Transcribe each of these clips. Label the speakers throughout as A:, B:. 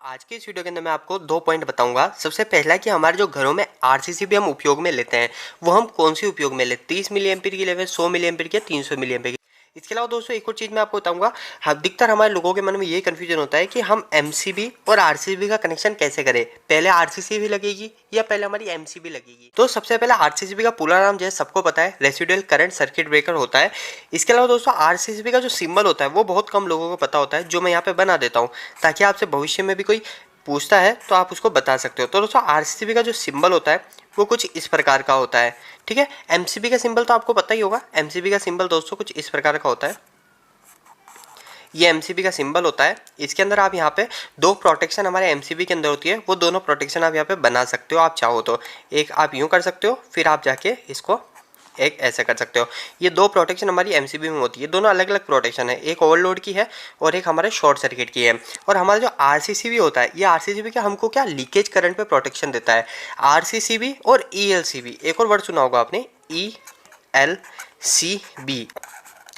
A: आज के इस वीडियो के अंदर मैं आपको 2 पॉइंट बताऊंगा। सबसे पहला कि हमारे जो घरों में आरसीसीबी हम उपयोग में लेते हैं वो हम कौन सी उपयोग में लेते हैं, 30 मिली एम्पीयर की लेवल, 100 मिली एम्पीयर की, 300 मिली एम्पीयर की। इसके अलावा दोस्तों एक और चीज़ मैं आपको बताऊंगा। अधिकतर हमारे लोगों के मन में ये कन्फ्यूजन होता है कि हम एमसीबी और आरसीसीबी का कनेक्शन कैसे करें, पहले आरसीसीबी लगेगी या पहले हमारी एमसीबी लगेगी। तो सबसे पहले आरसीसीबी का पूरा नाम जो है सबको पता है, रेसिडुअल करंट सर्किट ब्रेकर होता है। इसके अलावा दोस्तों आरसीसीबी का जो सिंबल होता है वो बहुत कम लोगों को पता होता है, जो मैं यहाँ पे बना देता हूँ ताकि आपसे भविष्य में भी कोई पूछता है तो आप उसको बता सकते हो। तो दोस्तों आरसीबी का जो सिंबल होता है वो कुछ इस प्रकार का होता है, ठीक है। एमसीबी का सिंबल तो आपको पता ही होगा। एमसीबी का सिंबल दोस्तों कुछ इस प्रकार का होता है। ये एमसीबी का सिंबल होता है। इसके अंदर आप यहाँ पे दो प्रोटेक्शन हमारे एमसीबी के अंदर होती है, वो दोनों प्रोटेक्शन आप यहाँ पे बना सकते हो आप चाहो तो। एक आप यूँ कर सकते हो, फिर आप जाके इसको एक ऐसे कर सकते हो। ये दो प्रोटेक्शन हमारी एमसीबी में होती है, दोनों अलग अलग प्रोटेक्शन है, एक ओवरलोड की है और एक हमारे शॉर्ट सर्किट की है। और हमारा जो आरसीसीबी होता है, ये आरसीसीबी का हमको क्या लीकेज करंट पे प्रोटेक्शन देता है। आरसीसीबी और ईएलसीबी, एक और वर्ड सुना होगा आपने, ईएलसीबी।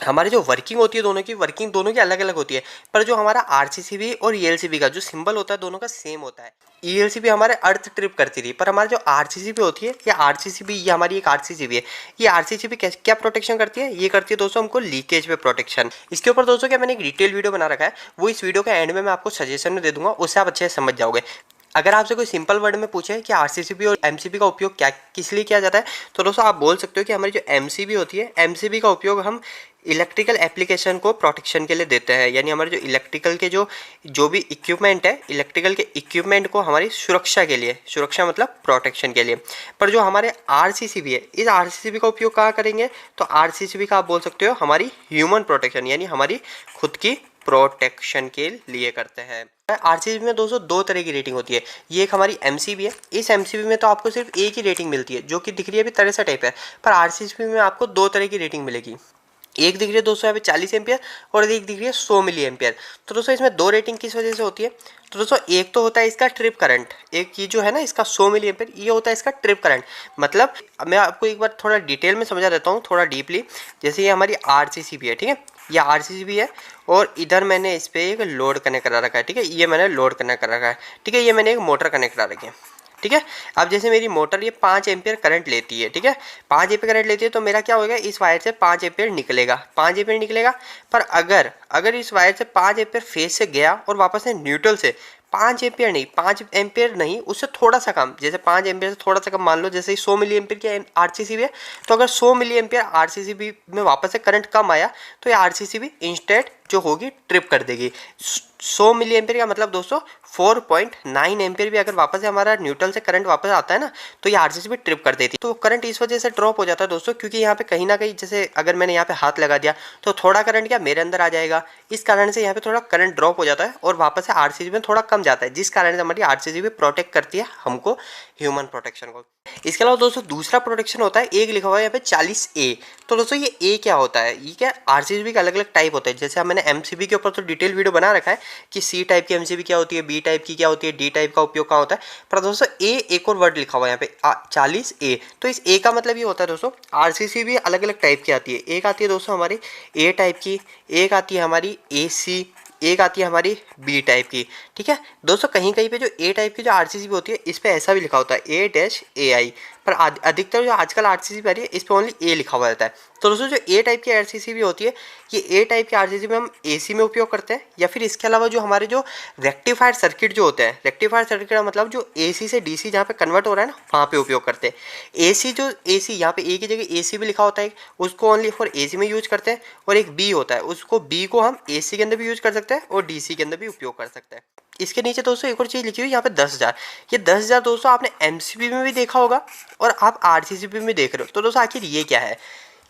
A: हमारी जो वर्किंग होती है, दोनों की वर्किंग दोनों की अलग अलग होती है, पर जो हमारा आरसीसीबी और ईएलसीबी का जो सिंबल होता है दोनों का सेम होता है। ईएलसीबी हमारे अर्थ ट्रिप करती रही, पर हमारी जो आरसीसीबी होती है, ये आरसीसीबी, ये हमारी एक आरसीसीबी है। ये आरसीसीबी क्या प्रोटेक्शन करती है, ये करती है दोस्तों हमको लीकेज पे प्रोटेक्शन। इसके ऊपर दोस्तों क्या मैंने एक डिटेल वीडियो बना रखा है, वो इस वीडियो के एंड में मैं आपको सजेशन में दे दूंगा, उससे आप अच्छे से समझ जाओगे। अगर आपसे कोई सिंपल वर्ड में पूछे कि आरसीसीबी और एमसीबी का उपयोग क्या किस लिए किया जाता है, तो दोस्तों आप बोल सकते हो कि हमारी जो एमसीबी होती है, एमसीबी का उपयोग हम इलेक्ट्रिकल एप्लीकेशन को प्रोटेक्शन के लिए देते हैं। यानी हमारे जो इलेक्ट्रिकल के जो भी इक्विपमेंट है, इलेक्ट्रिकल के इक्विपमेंट को हमारी सुरक्षा के लिए, सुरक्षा मतलब प्रोटेक्शन के लिए। पर जो हमारे आरसीसीबी है, इस आरसीसीबी का उपयोग कहाँ करेंगे, तो आरसीसीबी का आप बोल सकते हो हमारी ह्यूमन प्रोटेक्शन, यानी हमारी खुद की प्रोटेक्शन के लिए करते हैं। आरसीबी में दोस्तों दो तरह की रेटिंग होती है। ये एक हमारी एमसीबी है। इस एमसीबी में तो आपको सिर्फ एक ही रेटिंग मिलती है, जो कि दिख रही है अभी 63 टाइप है, पर आरसीबी में आपको दो तरह की रेटिंग मिलेगी। एक दिख रही है दोस्तों यहाँ पे 40 एम्पियर और एक दिख रही है 100 मिली एम्पियर। तो दोस्तों इसमें दो रेटिंग किस वजह से होती है, तो दोस्तों एक तो होता है इसका ट्रिप करंट, एक ये जो है ना इसका 100 मिली एम्पियर, ये होता है इसका ट्रिप करंट। मतलब मैं आपको एक बार थोड़ा डिटेल में समझा देता हूँ, थोड़ा डीपली। जैसे ये हमारी आरसीसीबी है, ठीक है, ये आरसीसीबी है और इधर मैंने इस पर एक लोड कनेक्ट करा रखा है, ठीक है, ये मैंने लोड कनेक्ट करा रखा है, ठीक है, ये मैंने एक मोटर कनेक्ट करा रखी है, ठीक है। अब जैसे मेरी मोटर ये 5 एम्पियर करंट लेती है, ठीक है, 5 एम्पियर करंट लेती है, तो मेरा क्या होगा, इस वायर से 5 एम्पियर निकलेगा, 5 एम्पियर निकलेगा। पर अगर इस वायर से 5 एम्पियर फेज से गया और वापस से न्यूट्रल से 5 एम्पियर नहीं, 5 एम्पियर नहीं, उससे थोड़ा सा कम, जैसे 5 एम्पियर से थोड़ा सा कम, मान लो जैसे 100 मिली एम्पियर की आरसीसीबी है, तो अगर 100 मिली एम्पियर आरसीसीबी में वापस से करंट कम आया, तो ये आरसीसीबी इंस्टेंट जो होगी ट्रिप कर देगी। 100 मिली एम्पियर का मतलब दोस्तों 4.9 एम्पियर भी अगर वापस से हमारा न्यूट्रल से करंट वापस आता है ना, तो ये आरसीसीबी ट्रिप कर देती है। तो करंट इस वजह से ड्रॉप हो जाता है दोस्तों, क्योंकि यहाँ पे कहीं ना कहीं, जैसे अगर मैंने यहाँ पे हाथ लगा दिया तो थोड़ा करंट क्या मेरे अंदर आ जाएगा, इस कारण से यहाँ पे थोड़ा करंट ड्रॉप हो जाता है और वापस से आरसीसीबी में थोड़ा कम जाता है, जिस कारण से हमारी आरसीसीबी प्रोटेक्ट करती है हमको, ह्यूमन प्रोटेक्शन को। इसके अलावा दोस्तों दूसरा प्रोटेक्शन होता है, एक लिखा हुआ है यहाँ पे 40A। तो दोस्तों ये ए क्या होता है, ये क्या, आरसीसीबी का अलग अलग टाइप होता है। जैसे मैंने एमसीबी के ऊपर तो डिटेल वीडियो बना रखा है कि सी टाइप की एमसीबी क्या होती है, बी टाइप की क्या होती है, डी टाइप का उपयोग कहाँ होता है। पर दोस्तों ए एक और वर्ड लिखा हुआ है यहाँ पे 40A। तो इस ए का मतलब ये होता है दोस्तों, आरसीसीबी अलग अलग टाइप की आती है। एक आती है दोस्तों हमारी ए टाइप की, एक आती है हमारी AC, एक आती है हमारी बी टाइप की, ठीक है। दोस्तों कहीं कहीं पे जो ए टाइप की जो आरसीसीबी होती है, इस पे ऐसा भी लिखा होता है A-AI, पर अधिकतर जो आजकल आरसीसीबी आ रही है इस पे ओनली ए लिखा हुआ रहता है। तो दोस्तों जो ए टाइप की आरसीसीबी होती है, ये ए टाइप की आरसीसीबी हम एसी में उपयोग करते हैं, या फिर इसके अलावा जो हमारे जो रेक्टिफायर सर्किट जो होते हैं, रेक्टिफायर सर्किट का मतलब जो एसी से डीसी जहाँ पे कन्वर्ट हो रहा है ना, वहाँ पे उपयोग करते हैं। एसी यहाँ पे ए की जगह एसी भी लिखा होता है, उसको ओनली फॉर एसी में यूज करते हैं। और एक बी होता है, उसको बी को हम एसी के अंदर भी यूज कर सकते हैं और डीसी के अंदर भी उपयोग कर सकते हैं। इसके नीचे दोस्तों एक और चीज़ लिखी हुई है यहाँ पे 10,000। ये 10,000 दोस्तों आपने एमसीबी में भी देखा होगा और आप आरसीसीबी में देख रहे हो। तो दोस्तों आखिर ये क्या है,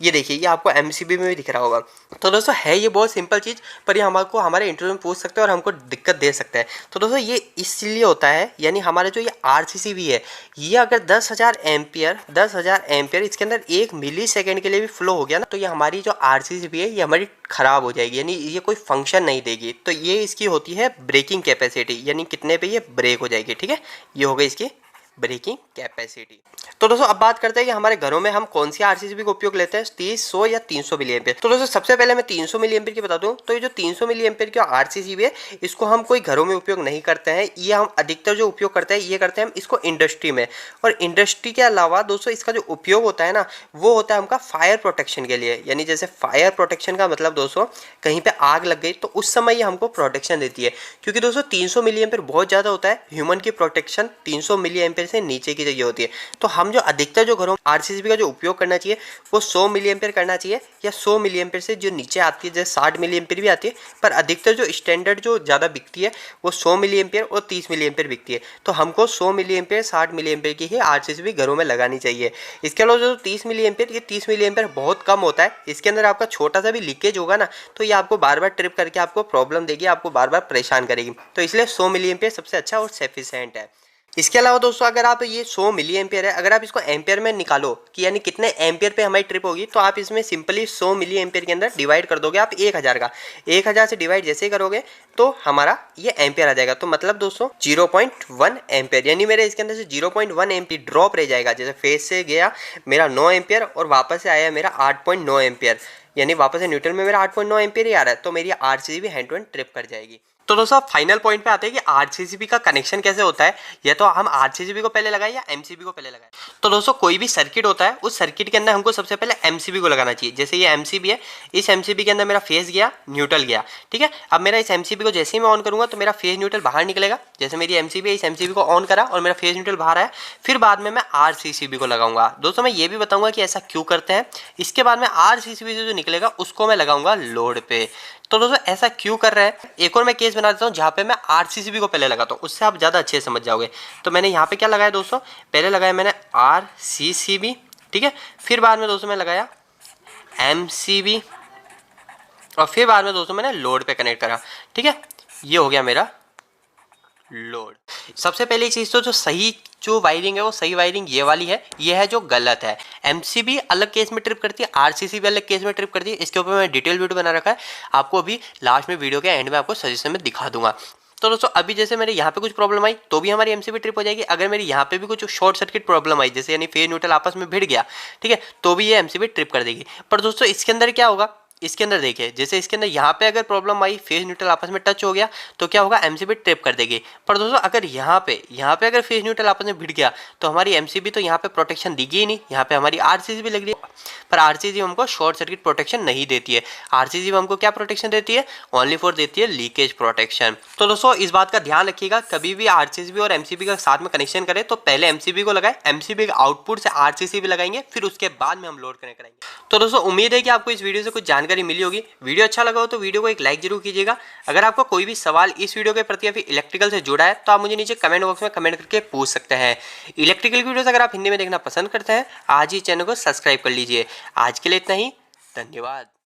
A: ये देखिए, ये आपको एमसीबी में भी दिख रहा होगा। तो दोस्तों है ये बहुत सिंपल चीज़, पर ये हमको हमारे इंटरव्यू में पूछ सकते हैं और हमको दिक्कत दे सकता है। तो दोस्तों ये इसलिए होता है, यानी हमारा जो ये आरसीसीबी है, ये अगर 10,000 एम्पियर इसके अंदर 1 मिली सेकेंड के लिए भी फ्लो हो गया ना, तो ये हमारी जो आरसीसीबी है ये हमारी ख़राब हो जाएगी, यानी ये कोई फंक्शन नहीं देगी। तो ये इसकी होती है ब्रेकिंग कैपेसिटी, यानी कितने पे ये ब्रेक हो जाएगी, ठीक है। ये हो गई इसकी ब्रेकिंग कैपेसिटी। तो दोस्तों अब बात करते हैं कि हमारे घरों में हम कौन सी आरसीसीबी का उपयोग लेते हैं, 30, 100 या 300 मिली एम्पियर। तो दोस्तों सबसे पहले मैं 300 मिली एम्पियर की बता दूं, तो ये जो 300 मिली एम्पियर की आरसीसीबी है इसको हम कोई घरों में उपयोग नहीं करते हैं, ये हम अधिकतर जो उपयोग करते हैं ये करते हैं हम इसको इंडस्ट्री में। और इंडस्ट्री के अलावा दोस्तों इसका जो उपयोग होता है ना वो होता है हमका फायर प्रोटेक्शन के लिए। यानी जैसे फायर प्रोटेक्शन का मतलब दोस्तों कहीं पे आग लग गई तो उस समय ये हमको प्रोटेक्शन देती है, क्योंकि दोस्तों 300 मिली एम्पियर बहुत ज़्यादा होता है। ह्यूमन की प्रोटेक्शन 300 मिली एम्पियर से नीचे की चाहिए होती है। तो हम जो अधिकतर जो घरों आरसीसीबी का जो उपयोग करना चाहिए वो 100 मिली एम्पियर करना चाहिए, या 100 मिली एम्पियर से जो नीचे आती है जैसे 60 मिली एम्पियर भी आती है, पर अधिकतर जो स्टैंडर्ड जो ज़्यादा बिकती है वो 100 मिली एम्पियर और 30 मिली एम्पियर बिकती है। तो हमको 100 मिली एम्पियर 60 मिली एम्पियर की ही आरसीसीबी घरों में लगानी चाहिए। इसके अलावा जो 30 मिली एम्पियर, ये 30 मिली एम्पियर बहुत कम होता है, इसके अंदर आपका छोटा सा भी लीकेज होगा ना तो ये आपको बार बार ट्रिप करके आपको प्रॉब्लम देगी, आपको बार बार परेशान करेगी। तो इसलिए 100 मिली एम्पियर सबसे अच्छा और सफिशिएंट है। इसके अलावा दोस्तों अगर आप ये 100 मिली एम्पियर है, अगर आप इसको एम्पियर में निकालो कि यानी कितने एम्पियर पे हमारी ट्रिप होगी, तो आप इसमें सिंपली 100 मिली एम्पियर के अंदर डिवाइड कर दोगे आप 1000 का। 1000 से डिवाइड जैसे ही करोगे तो हमारा ये एम्पियर आ जाएगा। तो मतलब दोस्तों 0.1 एम्पियर, यानी मेरे इसके अंदर से 0.1 एम्पियर ड्रॉप रह जाएगा। जैसे फेस से गया मेरा 9 एम्पियर और वापस से आया मेरा 8.9 एम्पियर, यानी वापस से न्यूट्रल में मेरा 8.9 एम्पियर ही आ रहा है, तो मेरी RCCB hand to hand trip कर जाएगी। तो दोस्तों फाइनल पॉइंट पे आते हैं कि आरसीसीबी का कनेक्शन कैसे होता है। या तो हम आरसीसीबी को पहले लगाएं या एमसीबी को पहले लगाएं। तो दोस्तों कोई भी सर्किट होता है उस सर्किट के अंदर हमको सबसे पहले एमसीबी को लगाना चाहिए। जैसे ये एमसीबी है, इस एमसीबी के अंदर मेरा फेस गया, न्यूट्रल गया, ठीक है। अब मेरा इस एमसीबी को जैसे ही मैं ऑन करूंगा तो मेरा फेस न्यूट्रल बाहर निकलेगा। जैसे मेरी एमसीबी है, इस एमसीबी को ऑन करा और मेरा फेस न्यूट्रल बाहर आया, फिर बाद में मैं आरसीसीबी को लगाऊंगा। दोस्तों मैं ये भी बताऊंगा कि ऐसा क्यों करते हैं। इसके बाद में आरसीसीबी से जो निकलेगा उसको मैं लगाऊंगा लोड पे। तो दोस्तों ऐसा क्यों कर रहे हैं, एक और मैं केस बना देता हूँ जहाँ पे मैं आरसीसीबी को पहले लगाता हूँ, उससे आप ज़्यादा अच्छे से समझ जाओगे। तो मैंने यहाँ पे क्या लगाया दोस्तों, पहले लगाया मैंने आरसीसीबी, ठीक है। फिर बाद में दोस्तों मैं लगाया एमसीबी और फिर बाद में दोस्तों मैंने लोड पे कनेक्ट करा, ठीक है। ये हो गया मेरा लोड। सबसे पहली चीज तो जो सही जो वायरिंग है वो सही वायरिंग ये वाली है, ये है जो गलत है। एमसीबी अलग केस में ट्रिप करती है, आरसीसीबी अलग केस में ट्रिप करती है। इसके ऊपर मैं डिटेल वीडियो बना रखा है, आपको अभी लास्ट में वीडियो के एंड में आपको सजेशन में दिखा दूंगा। तो दोस्तों अभी जैसे मेरे यहाँ पे कुछ प्रॉब्लम आई तो भी हमारी एमसीबी ट्रिप हो जाएगी। अगर मेरी यहाँ पे भी कुछ शॉर्ट सर्किट प्रॉब्लम आई, जैसे यानी फेज न्यूट्रल आपस में भिड़ गया, ठीक है, तो भी ये एमसीबी ट्रिप कर देगी। पर दोस्तों इसके अंदर क्या होगा, इसके अंदर देखिए, जैसे इसके अंदर यहाँ पे अगर प्रॉब्लम आई, फेज न्यूट्रल आपस में टच हो गया तो क्या होगा, एमसीबी ट्रिप कर देगी। पर दोस्तों अगर यहाँ पे अगर फेज न्यूट्रल आपस में भिड़ गया तो हमारी एमसीबी तो यहाँ पे प्रोटेक्शन देगी ही नहीं, यहाँ पे हमारी आरसीसीबी लग रही है। पर आरसीसीबी हमको शॉर्ट सर्किट प्रोटेक्शन नहीं देती है। आरसीसीबी हमको क्या प्रोटेक्शन देती है, ओनली फॉर देती है लीकेज प्रोटेक्शन। तो दोस्तों इस बात का ध्यान रखिएगा, कभी भी आरसीसीबी और एमसीबी का साथ में कनेक्शन करें तो पहले एमसीबी को लगाए, एमसीबी के आउटपुट से आरसीसीबी लगाएंगे, फिर उसके बाद में हम लोड कनेक्ट करेंगे। तो दोस्तों उम्मीद है कि आपको इस वीडियो से कुछ जानकारी मिली होगी। वीडियो अच्छा लगा हो तो वीडियो को एक लाइक जरूर कीजिएगा। अगर आपको कोई भी सवाल इस वीडियो के प्रति या फिर इलेक्ट्रिकल से जुड़ा है तो आप मुझे नीचे कमेंट बॉक्स में कमेंट करके पूछ सकते हैं। इलेक्ट्रिकल वीडियोस अगर आप हिंदी में देखना पसंद करते हैं आज ही चैनल को सब्सक्राइब कर लीजिए। आज के लिए इतना ही, धन्यवाद।